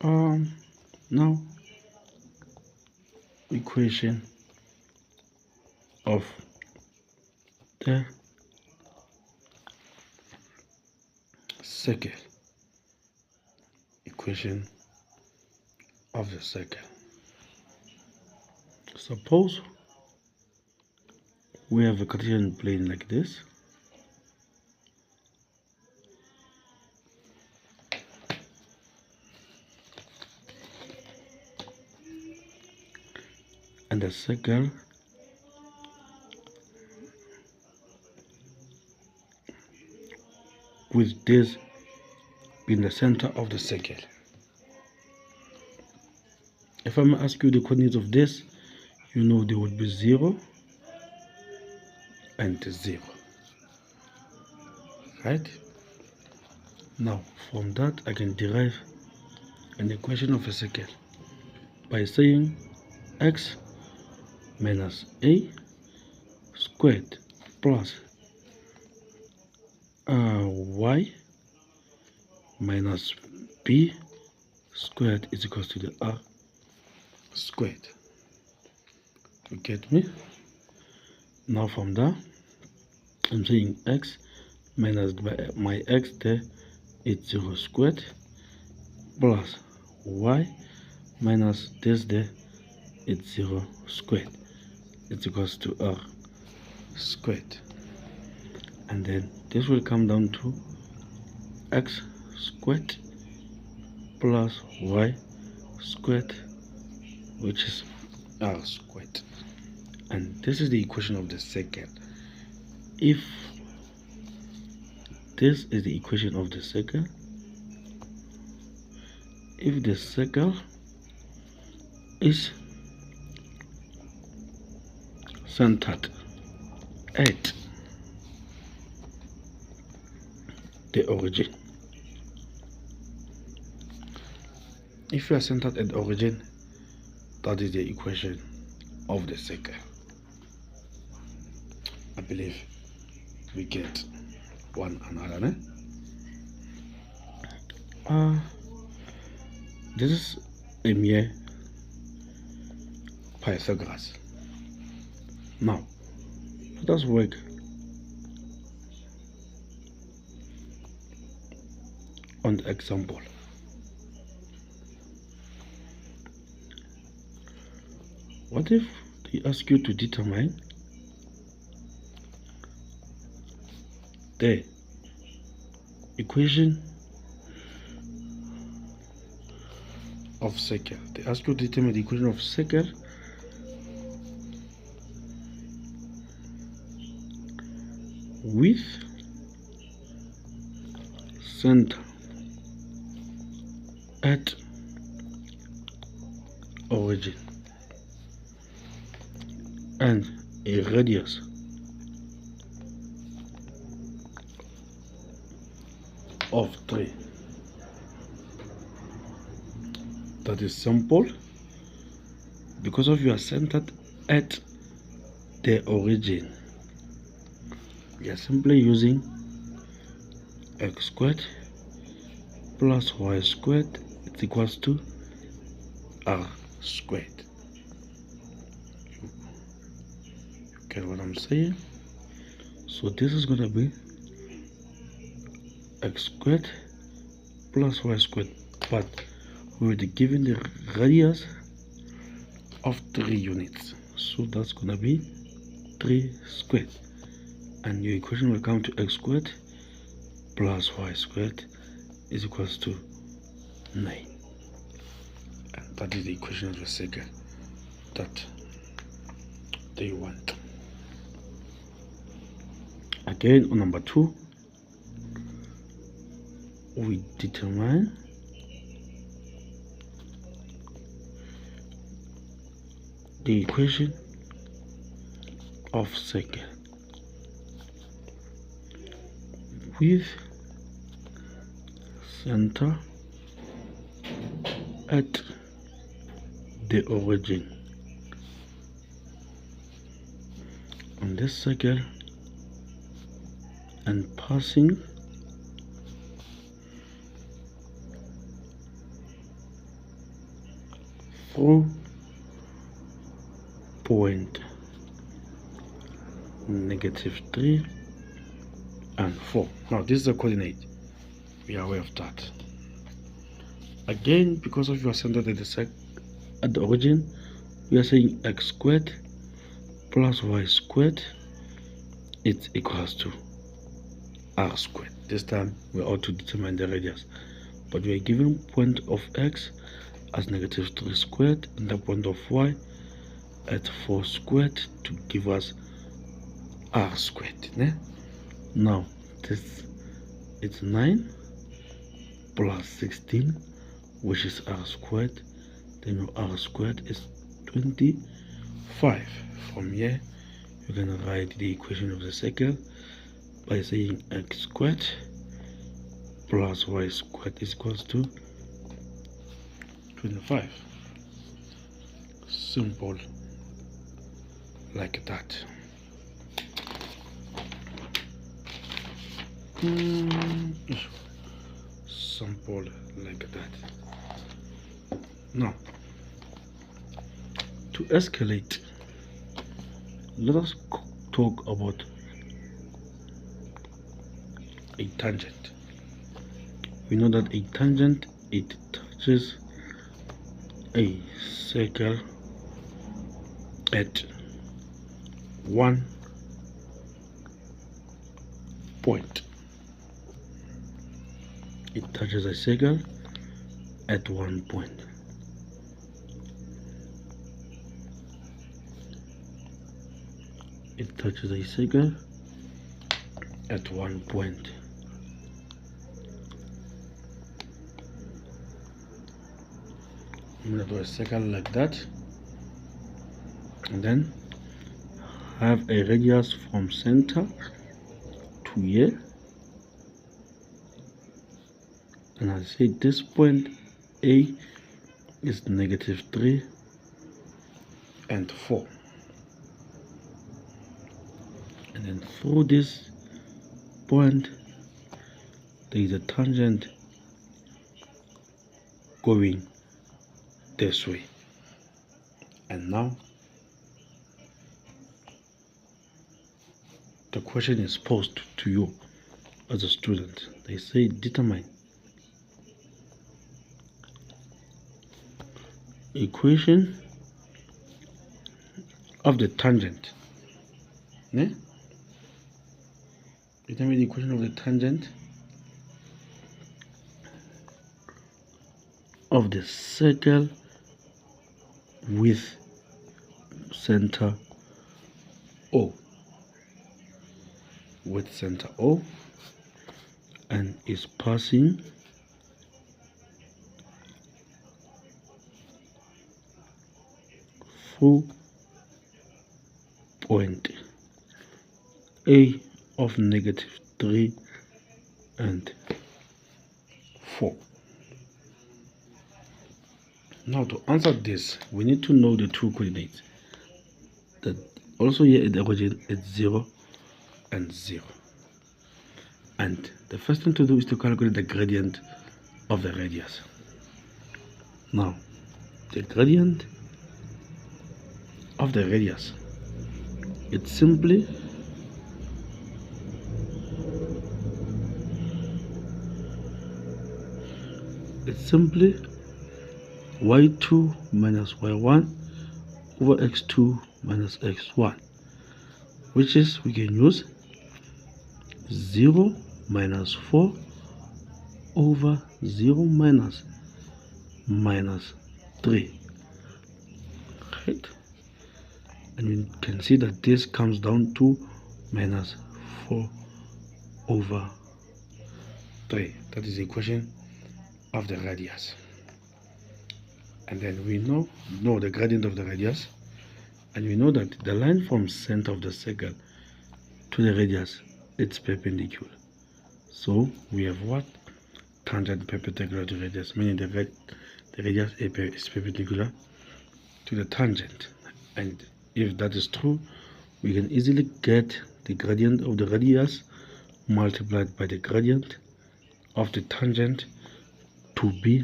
Now equation of the circle. Equation of the circle. Suppose we have a Cartesian plane like this, and the circle with this being the center of the circle. If I'm ask you the coordinates of this, you know they would be 0 and 0. Right? Now, from that, I can derive an equation of a circle by saying x minus a squared plus y minus b squared is equal to the r squared. You get me? Now from there, I'm saying x minus my x there is 0 squared plus y minus this there is 0 squared. It's equals to r squared. And then this will come down to x squared plus y squared, which is r squared. And this is the equation of the circle. If this is the equation of the circle, if the circle is centered at the origin, if you are centered at the origin, that is the equation of the circle. I believe we get one another. This is a mere Pythagoras. Now, let us work on the example. What if they ask you to determine the equation of circle? They ask you to determine the equation of circle with center at origin and a radius of 3. That is simple, because of you are centered at the origin. We are simply using x squared plus y squared is equals to r squared. You get what I'm saying? So this is going to be x squared plus y squared, but we will be given the radius of 3 units, so that's going to be 3 squared, and your equation will come to x squared plus y squared is equals to 9. And that is the equation of the circle that they want. Again, on number 2, we determine the equation of circle with center at the origin on this circle and passing through point -3 and 4. Now this is the coordinate. We are aware of that. Again, because of your center at the origin, we are saying x squared plus y squared is equals to r squared. This time we ought to determine the radius, but we are given point of x as -3 squared and the point of y at 4 squared to give us r squared. Now this is 9 plus 16, which is r squared. Then your r squared is 25. From here you can write the equation of the circle by saying x squared plus y squared is equals to 25. Simple like that. Simple like that. Now, to escalate, let us talk about a tangent. We know that a tangent, it touches a circle at one point. It touches a circle at one point. It touches a circle at one point. I'm going to do a circle like that, and then have a radius from center to here, and I say this point A is -3 and 4, and then through this point there is a tangent going this way. And now the question is posed to you as a student. They say determine equation of the tangent. Determine the equation of the tangent of the circle with center O. With center O, and is passing through point A of -3 and 4. Now to answer this, we need to know the two coordinates. That also here at the origin it's 0 and 0. And the first thing to do is to calculate the gradient of the radius. Now, the gradient of the radius, it's simply y2 minus y1 over x2 minus x1, which is, we can use 0 minus 4 over 0 minus 3, right? And you can see that this comes down to minus 4 over 3. That is the equation of the radius. And then we know the gradient of the radius, and we know that the line from center of the circle to the radius, it's perpendicular. So we have what? Tangent perpendicular to radius, meaning the radius is perpendicular to the tangent. And if that is true, we can easily get the gradient of the radius multiplied by the gradient of the tangent to be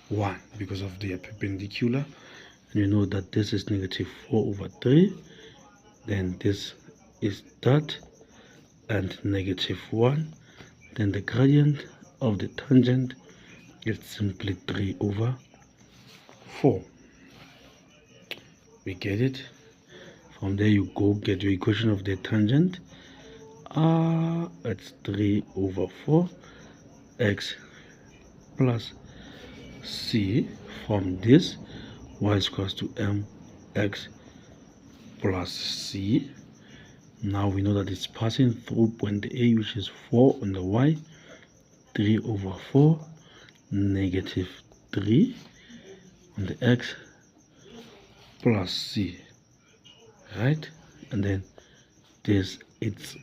1 because of the perpendicular. And you know that this is negative 4 over 3. Then this is that, and negative 1. Then the gradient of the tangent is simply 3 over 4. We get it? From there you go get your equation of the tangent. It's 3 over 4 x plus c. From this, y is equals to mx plus c. Now we know that it's passing through point A, which is 4 on the y. 3 over 4 negative 3 on the x plus c, right? And then this, it's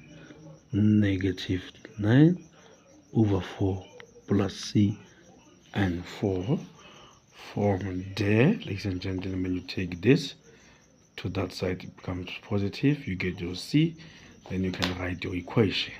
negative 9 over 4 plus c and 4. From there, ladies and gentlemen, you take this to that side, it becomes positive, you get your c, then you can write your equation.